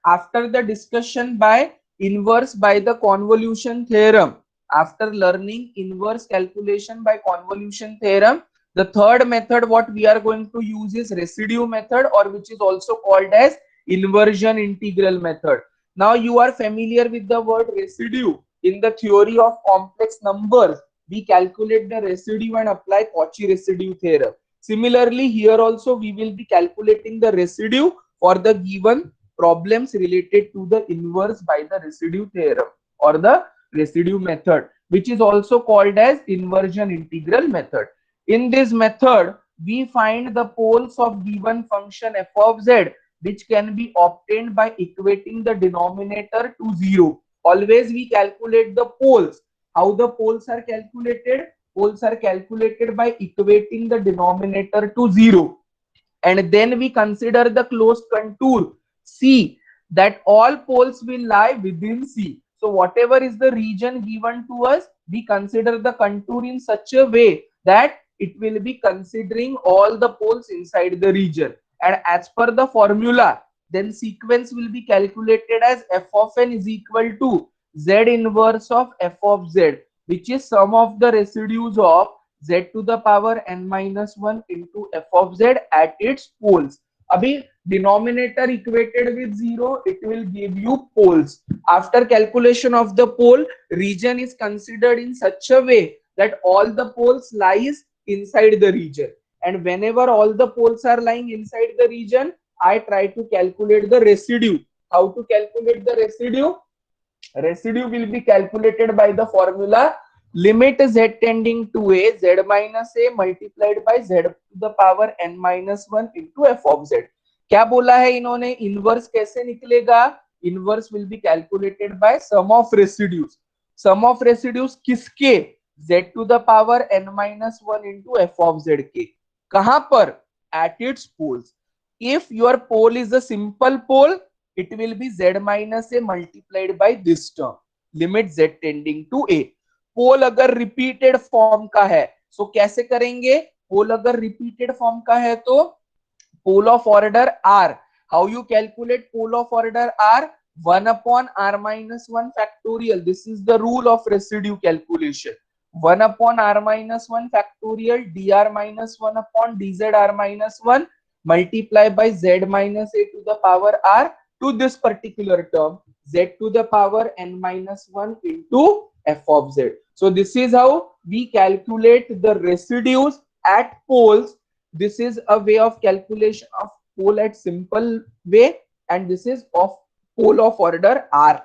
after the discussion by inverse by the convolution theorem, after learning inverse calculation by convolution theorem, the third method what we are going to use is residue method, or which is also called as inversion integral method. Now you are familiar with the word residue. In the theory of complex numbers, we calculate the residue and apply Cauchy residue theorem. Similarly, here also we will be calculating the residue for the given problems related to the inverse by the residue theorem or the residue method, which is also called as inversion integral method. In this method, we find the poles of given function f of z, which can be obtained by equating the denominator to 0. Always we calculate the poles. How the poles are calculated? Poles are calculated by equating the denominator to 0. And then we consider the closed contour C, that all poles will lie within C. So whatever is the region given to us, we consider the contour in such a way that it will be considering all the poles inside the region. And as per the formula, then sequence will be calculated as f of n is equal to z inverse of f of z, which is sum of the residues of z to the power n minus 1 into f of z at its poles. Abhi denominator equated with 0, it will give you poles. After calculation of the pole, region is considered in such a way that all the poles lies inside the region. And whenever all the poles are lying inside the region, I try to calculate the residue. How to calculate the residue? Residue will be calculated by the formula limit z tending to a z minus a multiplied by z to the power n minus 1 into f of z. क्या बोला है इन्होंने? Inverse कैसे निकलेगा? Inverse will be calculated by sum of residues. Sum of residues किसके? z to the power n minus 1 into f of z के. कहां पर? At its poles. If your pole is a simple pole, it will be z minus a multiplied by this term, limit z tending to a. पोल अगर repeated form का है, सो कैसे करेंगे? पोल अगर repeated form का है तो pole of order r. How you calculate pole of order r? 1 upon r minus 1 factorial. This is the rule of residue calculation. 1 upon r minus 1 factorial dr minus 1 upon dz r minus 1 multiply by z minus a to the power r to this particular term, z to the power n minus 1 into f of z. So this is how we calculate the residues at poles. This is a way of calculation of pole at simple way, and this is of pole of order r.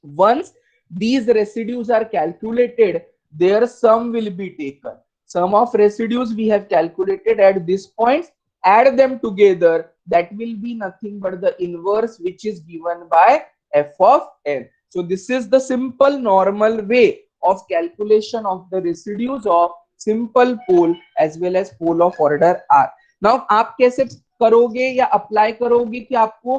Once these residues are calculated, their sum will be taken. Sum of residues we have calculated at this point. Add them together, that will be nothing but the inverse which is given by f of n. So this is the simple normal way of calculation of the residues of simple pole as well as pole of order r. Now आप कैसे करोगे या apply करोगे कि आपको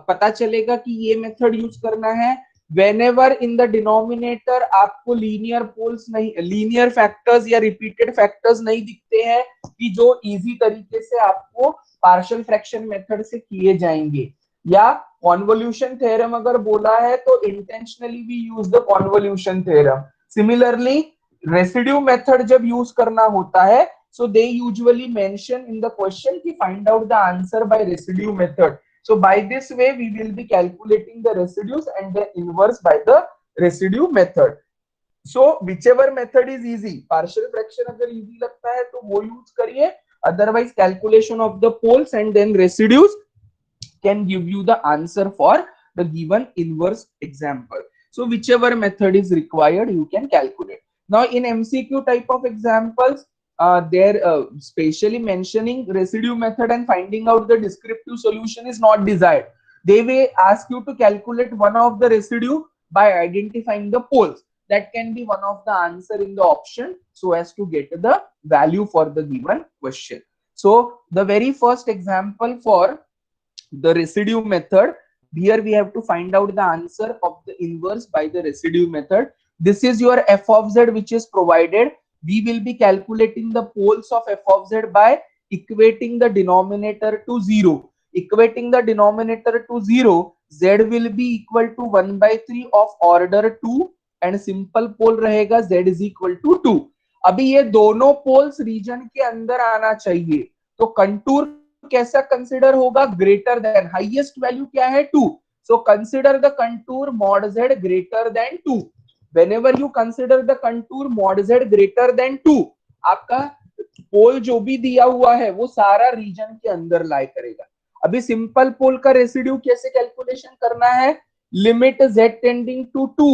पता चलेगा कि ये मेथड यूज करना है? Whenever in the denominator आपको लीनियर पोल्स नहीं, लीनियर फैक्टर्स या रिपीटेड फैक्टर्स नहीं दिखते हैं कि जो इजी तरीके से आपको पार्शियल फ्रैक्शन मेथड से किए जाएंगे, या कॉन्वोल्यूशन थ्योरम अगर बोला है तो intentionally we use the convolution theorem. Similarly residue method जब यूज करना होता है, so they usually mention in the question कि find out the answer by residue method. So by this way we will be calculating the residues and the inverse by the residue method. So whichever method is easy, partial fraction अगर easy लगता है तो वो use करिए, otherwise calculation of the poles and then residues can give you the answer for the given inverse example. So whichever method is required you can calculate. Now in MCQ type of examples, they're specially mentioning residue method and finding out the descriptive solution is not desired. They will ask you to calculate one of the residue by identifying the poles. That can be one of the answer in the option so as to get the value for the given question. So the very first example for the residue method, here we have to find out the answer of the inverse by the residue method. This is your f of z which is provided. We will be calculating the poles of f of z by equating the denominator to 0. Equating the denominator to 0, Z will be equal to 1/3 of order 2 and simple पोल रहेगा Z is equal to 2. अभी ये दोनों poles reason के अंदर आना चाहिए, तो contour कैसा कंसिडर होगा? ग्रेटर देन, हाईएस्ट वैल्यू क्या है? 2. So consider the contour mod Z greater than 2. whenever you consider the contour mod Z greater than 2, आपका पोल जो भी दिया हुआ है वो सारा रीजन के अंदर लाई करेगा. अभी सिंपल पोल का रेसिड्यू कैसे कैलकुलेशन करना है? Limit Z tending to 2,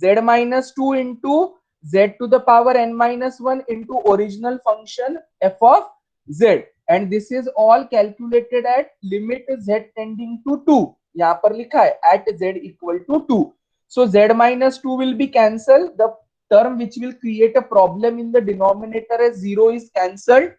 Z minus 2 into Z to the power n minus 1 into original function f of Z, and this is all calculated at limit Z tending to 2. यहाँ पर लिखा है at Z equal to 2. So Z minus 2 will be cancelled. The term which will create a problem in the denominator as 0 is cancelled.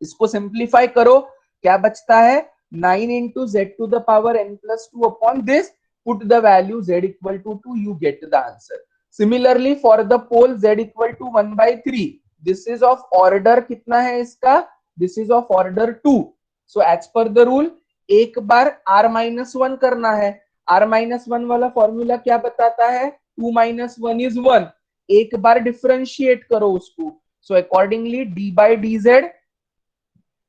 इसको simplify करो, क्या बचता है? 9 into Z to the power n plus 2 upon this. Put the value Z equal to 2, you get the answer. Similarly for the pole Z equal to 1/3, this is of order कितना है इसका? This is of order 2. So as per the rule, एक बार r minus 1 करना है. r minus 1 वाला formula क्या बताता है? 2 minus 1 is 1. एक बार डिफरेंशिएट करो उसको. So accordingly d by dz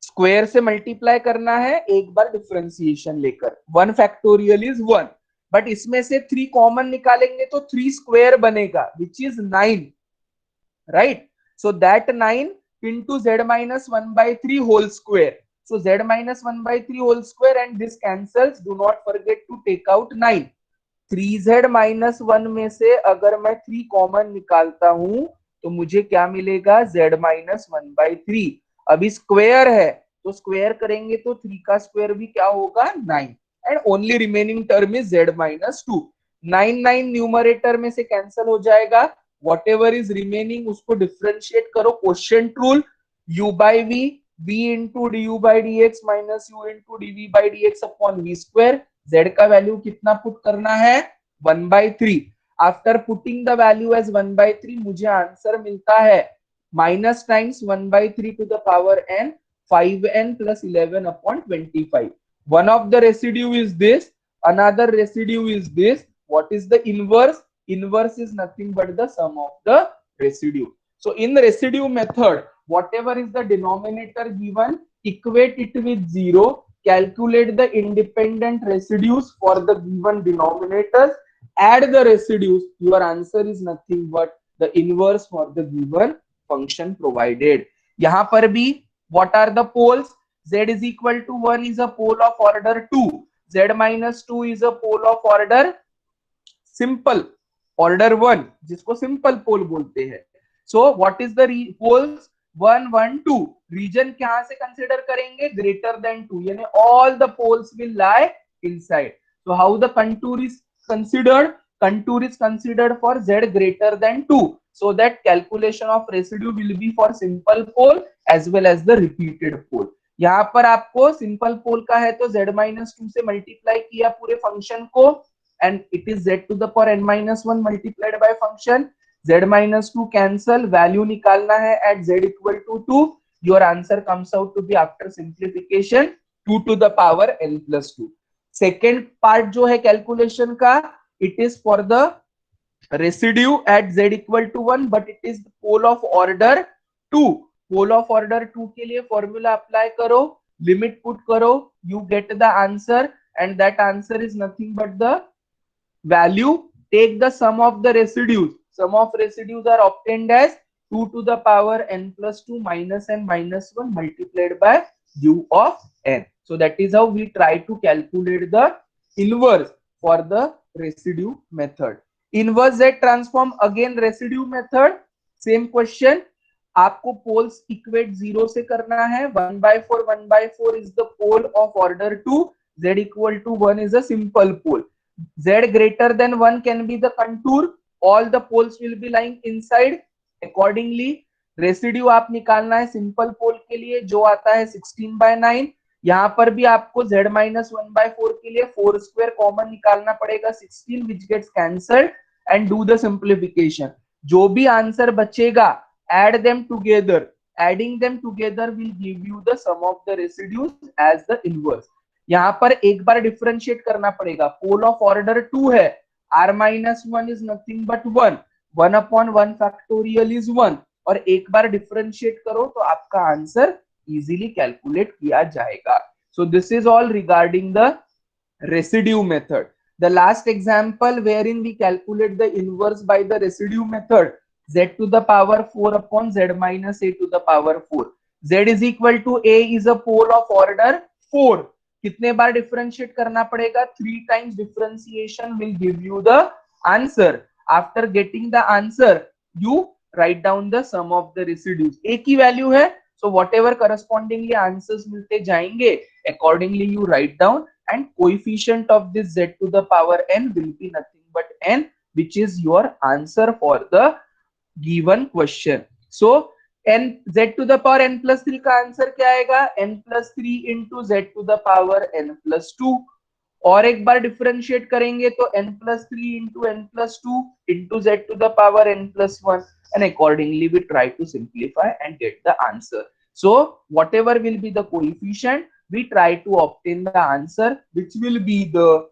square से मल्टीप्लाई करना है एक बार डिफरेंशिएशन लेकर. 1 फैक्टोरियल इज 1, बट इसमें से 3 कॉमन निकालेंगे तो 3 स्क्वायर बनेगा which is 9, right? So that 9 into Z minus 1/3 whole square. So Z minus 1/3 whole square and this cancels. Do not forget to take out 9. 3Z minus 1 में से अगर मैं 3 common निकालता हूं तो मुझे क्या मिलेगा? Z minus 1/3. अभी स्क्वायर है तो स्क्वायर करेंगे तो 3 का स्क्वायर भी क्या होगा? 9. And only remaining term is Z minus 2. 9 numerator में से कैंसिल हो जाएगा. whatever is remaining उसको डिफरेंशिएट करो. Quotient rule, u by v, v into du by dx minus u into dv by dx upon v square. z का value कितना put करना है? 1/3. After putting the value as 1/3 मुझे answer मिलता है minus times 1/3 to the power n 5n plus 11 upon 25. One of the residue is this, another residue is this. What is the inverse? Inverse is nothing but the sum of the residue. So in the residue method, whatever is the denominator given, equate it with 0, calculate the independent residues for the given denominators, add the residues. Your answer is nothing but the inverse for the given function provided. यहाँ पर भी what are the poles? Z is equal to 1 is a pole of order 2. Z minus 2 is a pole of order simple, order 1, जिसको simple pole बोलते हैं. So what is the poles? 1 1 2. Region कहां से consider करेंगे? Greater than 2, यानी all the poles will lie inside. So how the contour is considered? Contour is considered for Z greater than 2, so that calculation of residue will be for simple pole as well as the repeated pole. यहाँ पर आपको simple पोल का है तो Z minus 2 से multiply किया पूरे function को, and it is Z to the power n minus 1 multiplied by function. Z minus 2 cancel, value निकालना है at Z equal to 2. Your answer comes out to be after simplification 2 to the power n plus 2. Second part जो है calculation का, it is for the residue at Z equal to 1, but it is the pole of order 2. Pole of order 2 के लिए formula apply करो, limit put करो, you get the answer, and that answer is nothing but the value. Take the sum of the residues. Sum of residues are obtained as 2 to the power n plus 2 minus n minus 1 multiplied by u of n. So that is how we try to calculate the inverse for the residue method. Inverse Z transform, again residue method, same question. आपको poles equate 0 से करना है. 1/4 1/4 is the pole of order 2. Z equal to 1 is a simple pole. Z greater than 1 can be the contour. All the poles will be lying inside. Accordingly, residue आप निकालना है simple पोल के लिए जो आता है 16/9. यहाँ पर भी आपको Z minus 1/4 के लिए 4 स्क्वायर कॉमन निकालना पड़ेगा 16, which gets cancelled, and do the simplification. जो भी आंसर बचेगा add them together. Adding them together will give you the sum of the residues as the inverse. यहाँ पर एक बार डिफरेंशिएट करना पड़ेगा, पोल ऑफ ऑर्डर 2 है, r minus 1 is nothing but 1, 1 upon 1 factorial is 1, और एक बार डिफरेंशिएट करो तो आपका आंसर इजीली कैलकुलेट किया जाएगा. So this is all regarding the residue method. The last example wherein we calculate the inverse by the residue method, z to the power 4 upon z minus a to the power 4. Z is equal to a is a pole of order 4. कितने बार differentiate करना पड़ेगा? 3 times differentiation will give you the answer. After getting the answer, you write down the sum of the residues. a की value है, so whatever correspondingly answers मिलते जाएंगे, accordingly you write down, and coefficient of this z to the power n will be nothing but n, which is your answer for the given question. So n z to the power n plus 3 का answer क्या आएगा? n plus 3 into z to the power n plus 2. और एक बार differentiate करेंगे तो n plus 3 into n plus 2 into z to the power n plus 1, and accordingly we try to simplify and get the answer. So whatever will be the coefficient, we try to obtain the answer which will be the